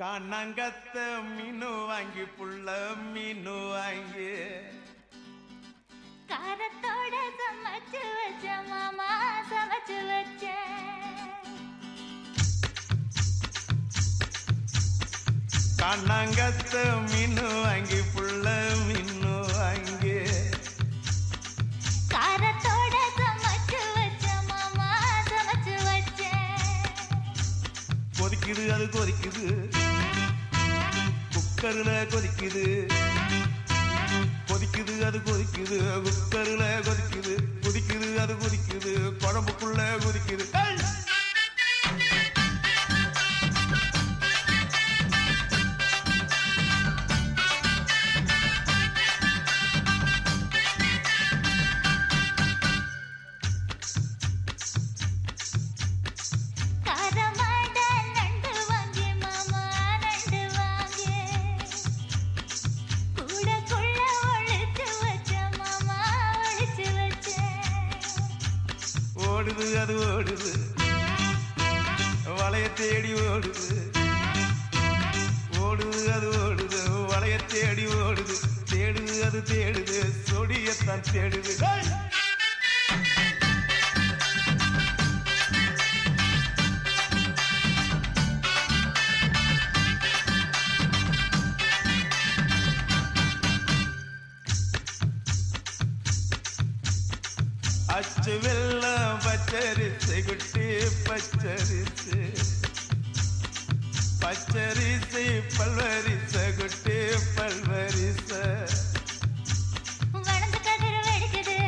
காணங்கத்த மீனு வாங்கி புள்ள மீனு வாங்கி காரத்தோட சமைச்சு வச்ச மாமா சமைச்சு வச்ச காணங்கத்த மீனு வாங்கி புள்ள மீனு வாங்கி காரத்தோட சமைச்சு வச்ச மாமா சமைச்சு வச்ச கொதிக்குது அது கொதிக்குது குக்கர்ல கொதிக்குது கொதிக்குது அது கொதிக்குது குக்கர்ல கொதிக்குது கொதிக்குது அது கொதிக்குது குழம்புக்குள்ள கொதிக்குது ஓடுது அது ஓடுது வளைய தேடி ஓடுது ஓடுது அது ஓடுது வளைய தேடி ஓடுது தேடுது அது தேடுது சொடியத்தான் தேடுது அச்சு வெள்ளம் பச்சரிசை குட்டி பச்சரிசு பச்சரிசை பல்வரிச குட்டி பல்வரிச வளர்ந்து கதிர் வெடிக்குது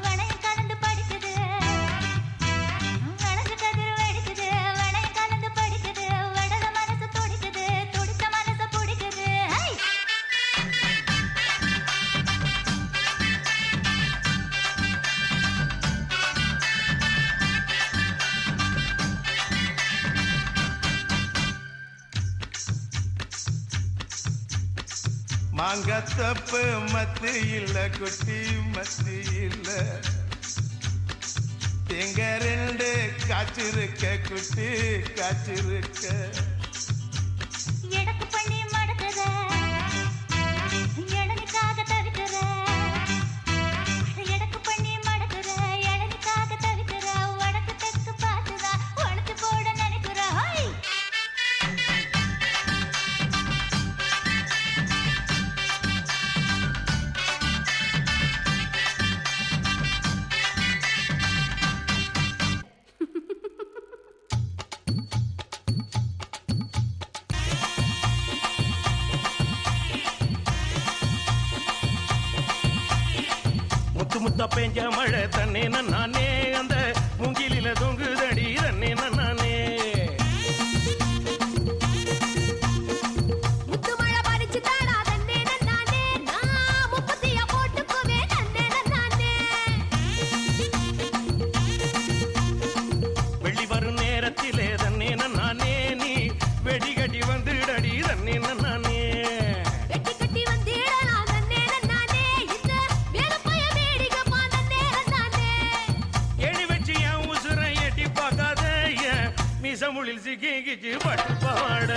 வளையம் கலந்து படிக்குது வளர்ந்து கதிர் வெடிக்குது வளையம் கலந்து படிக்குது வடல மனசு துடிக்குது துடிச்ச மனசு பிடிக்குது மாங்கத்தப்பு மத்து இல்ல குட்டி மத்து இல்ல தேங்க ரெண்டு காய்ச்சிருக்க குட்டி காய்ச்சிருக்க எடக்கு பண்ணி மடக்குற எடனுக்காக தவிக்கிற எடக்கு பண்ணி மடக்குற எடனுக்காக தவிக்கிற வடக்கு தெற்கு பார்த்துதா உழைச்சு போட நினைக்கிற முத்த பெஞ்ச மழை தண்ணே நானே அந்த மூங்கிலில தொங்குதடி தண்ணே நானே முத்து மழை பறிச்சு தாடா தண்ணே நானே நான் முப்பத்தியா போட்டுக்குவே தண்ணே நானே வெள்ளி வரும் நேரத்திலே தண்ணே நானே நீ வெடி கட்டி வந்துடடி தண்ணே நானே மீசமுளில் சிக்கிச்சு பட்டு பாட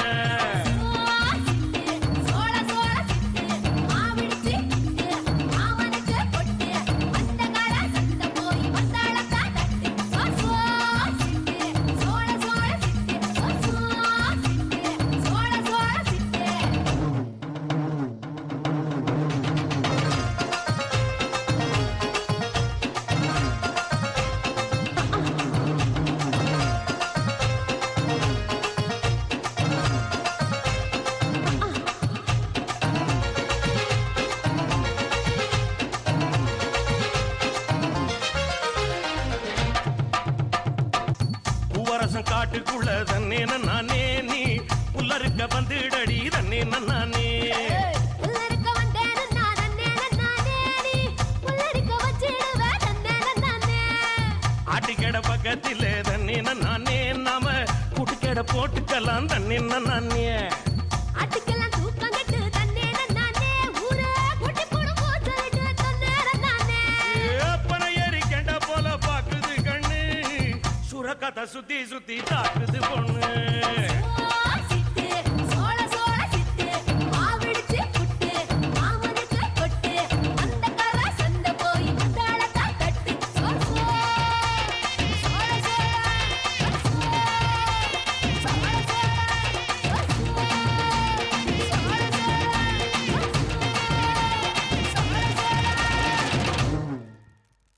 காட்டுக்குள்ள தண்ணே நானே நீ உள்ளருக்க வந்துடடி தண்ணே நானே ஆட்டிக்கடை பக்கத்திலே தண்ணே நானே நாம குட்டிக்கடை போட்டுக்கலாம் தண்ணே நானே கதை சுத்தி சுத்தி தாக்குது பொண்ணு